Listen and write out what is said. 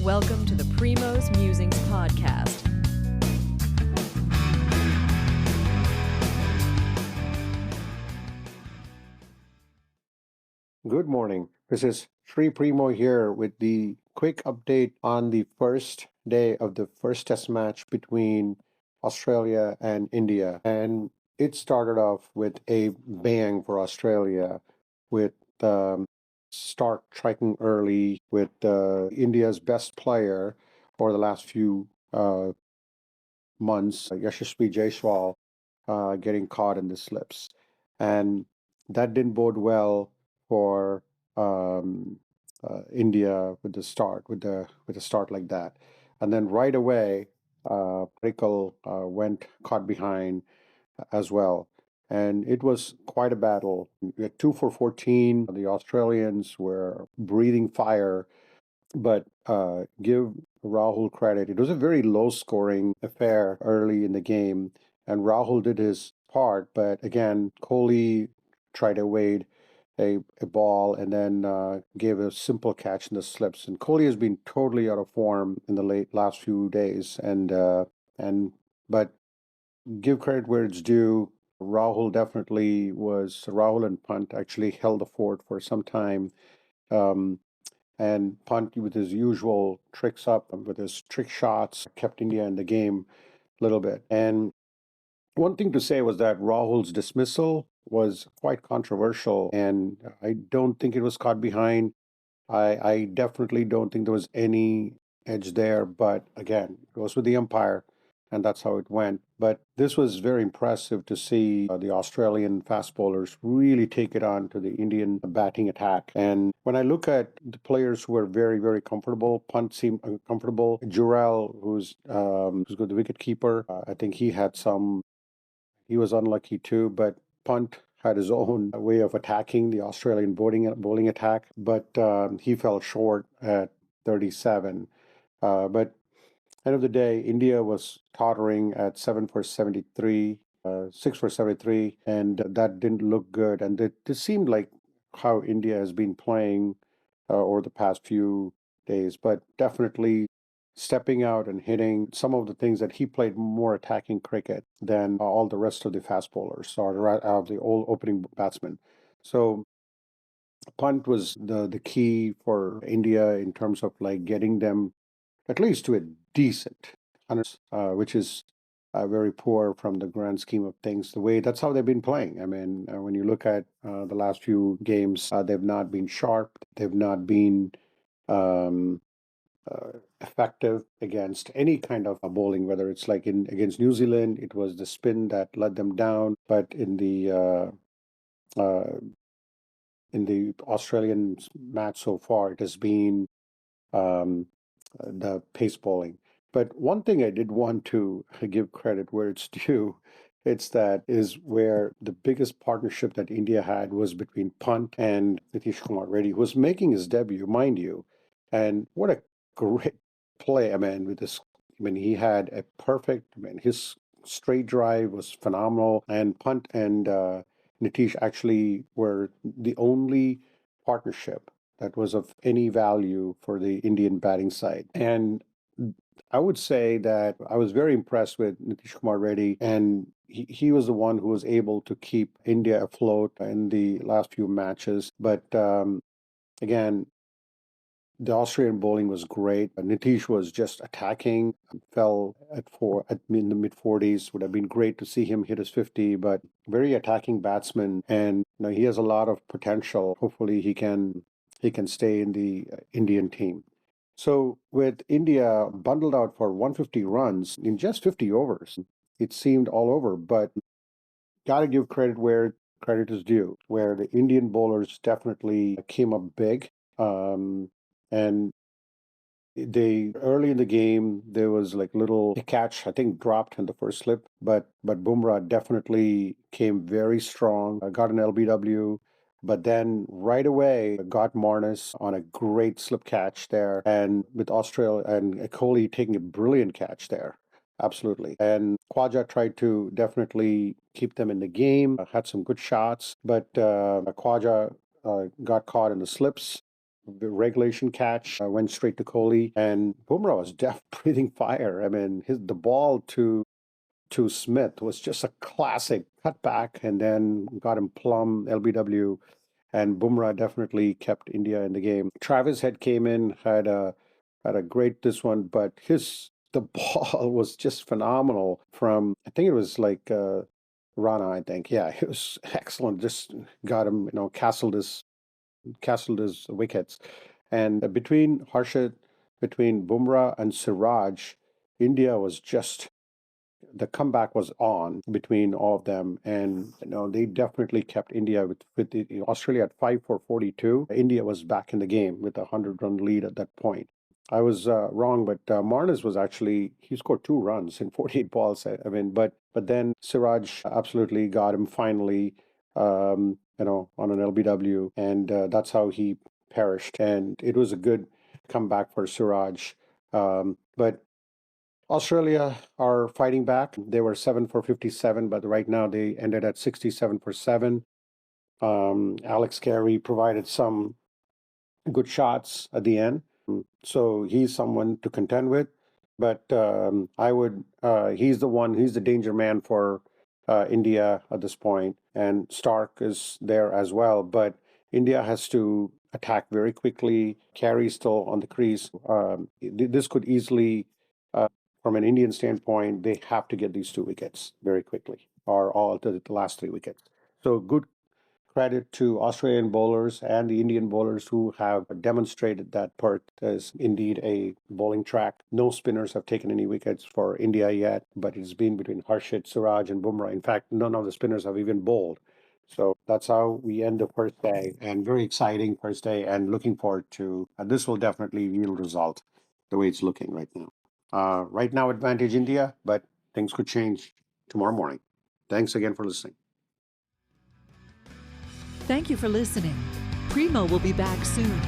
Welcome to the Primo's Musings podcast. Good morning. This is Sri Primo here with the quick update on the first day of the first test match between Australia and India. And it started off with a bang for Australia with start striking early with India's best player for the last few months, Yashasvi Jaiswal, getting caught in the slips. And that didn't bode well for India with the start, with a start like that. And then right away, Parikal went caught behind as well. And it was quite a battle. We had 2 for 14. The Australians were breathing fire, but give Rahul credit. It was a very low scoring affair early in the game, and Rahul did his part. But again, Kohli tried to evade a ball and then gave a simple catch in the slips. And Kohli has been totally out of form in the last few days. And but give credit where it's due. Rahul and Pant actually held the fort for some time. Um, and Pant, with his usual tricks up, with his trick shots, kept India in the game a little bit. And one thing to say was that Rahul's dismissal was quite controversial, and I don't think it was caught behind. I definitely don't think there was any edge there, but again, it goes with the umpire, and that's how it went. But this was very impressive to see the Australian fast bowlers really take it on to the Indian batting attack. And when I look at the players who were very, very comfortable, Punt seemed comfortable. Jurel, who's good, the wicket keeper, I think he was unlucky too, but Punt had his own way of attacking the Australian bowling attack, but he fell short at 37. But end of the day, India was tottering at 7 for 73, 6 for 73, and that didn't look good. And it seemed like how India has been playing over the past few days, but definitely stepping out and hitting some of the things that he played more attacking cricket than all the rest of the fast bowlers or the old opening batsmen. So punt was the key for India in terms of like getting them at least to a decent, which is very poor from the grand scheme of things. That's how they've been playing. I mean, when you look at the last few games, they've not been sharp. They've not been um, effective against any kind of bowling. Whether it's like against New Zealand, it was the spin that let them down. But in the Australian match so far, it has been um, the pace bowling. But one thing I did want to give credit where it's due, it's that is where the biggest partnership that India had was between Pant and Nitish Kumar Reddy, who was making his debut, mind you. And what a great play. I mean, he had a perfect, his straight drive was phenomenal. And Pant and Nitish actually were the only partnership that was of any value for the Indian batting side. And I would say that I was very impressed with Nitish Kumar Reddy, and he was the one who was able to keep India afloat in the last few matches. But again, the Australian bowling was great. Nitish was just attacking, fell in the mid 40s. Would have been great to see him hit his 50, but very attacking batsman, and he has a lot of potential. Hopefully, he can stay in the Indian team. So with India bundled out for 150 runs in just 50 overs, it seemed all over. But gotta give credit where credit is due, where the Indian bowlers definitely came up big. And they early in the game there was like little a catch I think dropped in the first slip, but Bumrah definitely came very strong. Got an LBW, but then right away got Marnus on a great slip catch there, and with Australia and Kohli taking a brilliant catch there. Absolutely. And Khwaja tried to definitely keep them in the game, had some good shots, but Khwaja got caught in the slips the regulation catch went straight to Kohli, and Bumrah was breathing fire. I mean, the ball to Smith was just a classic cutback, and then got him plumb LBW. And Bumrah definitely kept India in the game. Travis Head came in, had a great this one, but the ball was just phenomenal from, I think it was like Rana, I think. Yeah, it was excellent. Just got him, castled his wickets. And between Bumrah and Siraj, India was just the comeback was on between all of them, and they definitely kept India with Australia at 5 for 42. India was back in the game with a 100-run lead at that point. I was wrong, but Marnus was actually he scored 2 runs in 48 balls. I mean, but then Siraj absolutely got him finally, on an LBW, and that's how he perished. And it was a good comeback for Siraj, but Australia are fighting back. They were 7 for 57, but right now they ended at 67 for 7. Alex Carey provided some good shots at the end. So he's someone to contend with. But he's the danger man for India at this point. And Stark is there as well. But India has to attack very quickly. Carey's still on the crease. This could easily, from an Indian standpoint, they have to get these 2 wickets very quickly, or all the last 3 wickets. So good credit to Australian bowlers and the Indian bowlers who have demonstrated that Perth is indeed a bowling track. No spinners have taken any wickets for India yet, but it's been between Harshit, Siraj, and Bumrah. In fact, none of the spinners have even bowled. So that's how we end the first day, and very exciting first day, and looking forward to this will definitely yield result the way it's looking right now. Right now, advantage India, but things could change tomorrow morning. Thanks again for listening. Thank you for listening. Primo will be back soon.